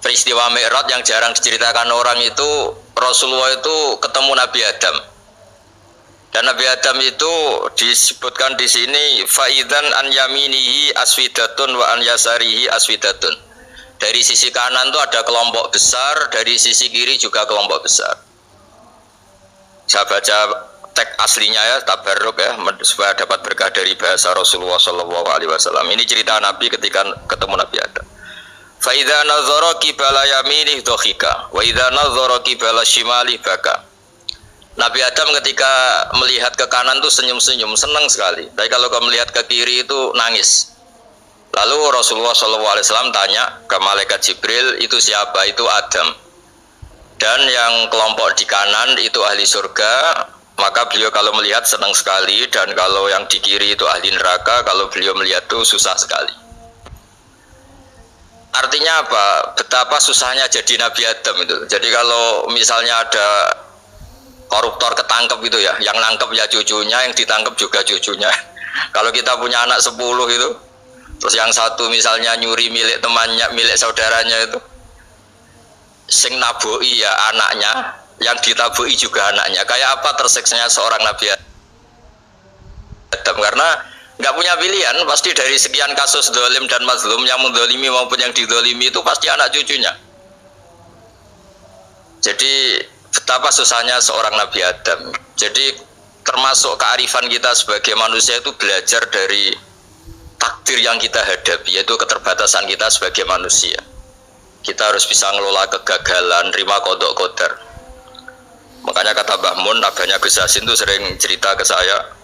peristiwa Mi'raj yang jarang diceritakan orang itu, Rasulullah itu ketemu Nabi Adam. Dan Nabi Adam itu disebutkan di sini faidan an yaminihi aswidatun wa an yasarihi aswidatun. Dari sisi kanan itu ada kelompok besar, dari sisi kiri juga kelompok besar. Saya baca teks aslinya ya, tabarruk ya, supaya dapat berkah dari bahasa Rasulullah SAW. Ini cerita Nabi ketika ketemu Nabi Adam. Fa idza nazara qibala yaminih dhakhika wa idza nazara qibala shimali baka. Nabi Adam ketika melihat ke kanan itu senyum-senyum, senang sekali. Tapi kalau kamu melihat ke kiri itu nangis. Lalu Rasulullah SAW tanya ke malaikat Jibril, itu siapa? Itu Adam. Dan yang kelompok di kanan itu ahli surga. Maka beliau kalau melihat senang sekali. Dan kalau yang di kiri itu ahli neraka. Kalau beliau melihat itu susah sekali. Artinya apa? Betapa susahnya jadi Nabi Adam itu. Jadi kalau misalnya ada koruptor ketangkep gitu ya, yang nangkep ya cucunya, yang ditangkep juga cucunya. Kalau kita punya anak 10 itu, terus yang satu misalnya nyuri milik temannya, milik saudaranya itu, sing naboi ya anaknya, yang ditaboi juga anaknya. Kayak apa tersiksanya seorang Nabi Adam? Karena nggak punya pilihan, pasti dari sekian kasus dolim dan mazlum, yang mendolimi maupun yang didolimi itu pasti anak cucunya. Jadi betapa susahnya seorang Nabi Adam. Jadi termasuk kearifan kita sebagai manusia itu belajar dari takdir yang kita hadapi, yaitu keterbatasan kita sebagai manusia. Kita harus bisa ngelola kegagalan, terima kodok qadar. Makanya kata Mbah Mun, abahnya Gus Hasin itu sering cerita ke saya,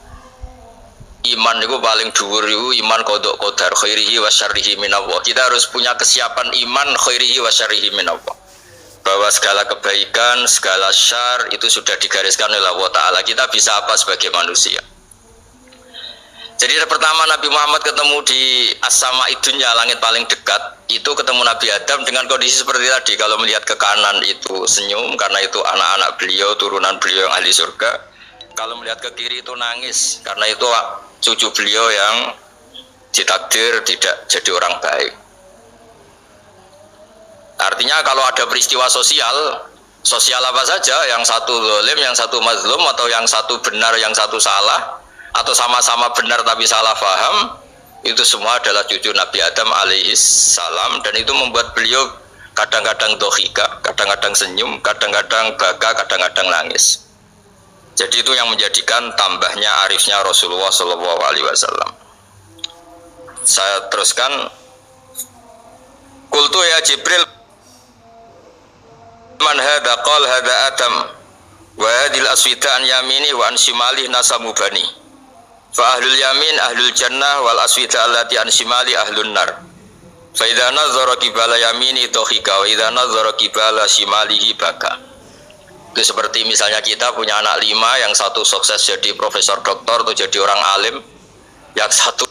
iman itu paling dhuwur itu iman kodok qadar khairihi wa syarrihi minallah. Kita harus punya kesiapan iman khairihi wa syarrihi minallah, bahwa segala kebaikan, segala syar itu sudah digariskan oleh Allah Ta'ala. Kita bisa apa sebagai manusia? Jadi pertama Nabi Muhammad ketemu di as-sama'i dunya, langit paling dekat, itu ketemu Nabi Adam dengan kondisi seperti tadi. Kalau melihat ke kanan itu senyum, karena itu anak-anak beliau, turunan beliau yang ahli surga. Kalau melihat ke kiri itu nangis, karena itu cucu beliau yang ditakdir tidak jadi orang baik. Artinya kalau ada peristiwa sosial apa saja, yang satu zalim, yang satu mazlum, atau yang satu benar, yang satu salah, atau sama-sama benar tapi salah paham, itu semua adalah cucu Nabi Adam alaihis salam. Dan itu membuat beliau kadang-kadang dohika, kadang-kadang senyum, kadang-kadang baka, kadang-kadang nangis. Jadi itu yang menjadikan tambahnya arifnya Rasulullah SAW. Saya teruskan, qultu ya Jibril man hadha qal hadha Adam wa hadhil aswida an yamini wa an shimali nasamu bani fa ahlul yamin ahlul jannah wal aswida allati an shimali ahlun nar fa idza nazara qibala yamini dhahika wa idza nazara qibala shimalihi baka. Itu seperti misalnya kita punya anak 5, yang satu sukses jadi profesor doktor atau jadi orang alim, yang satu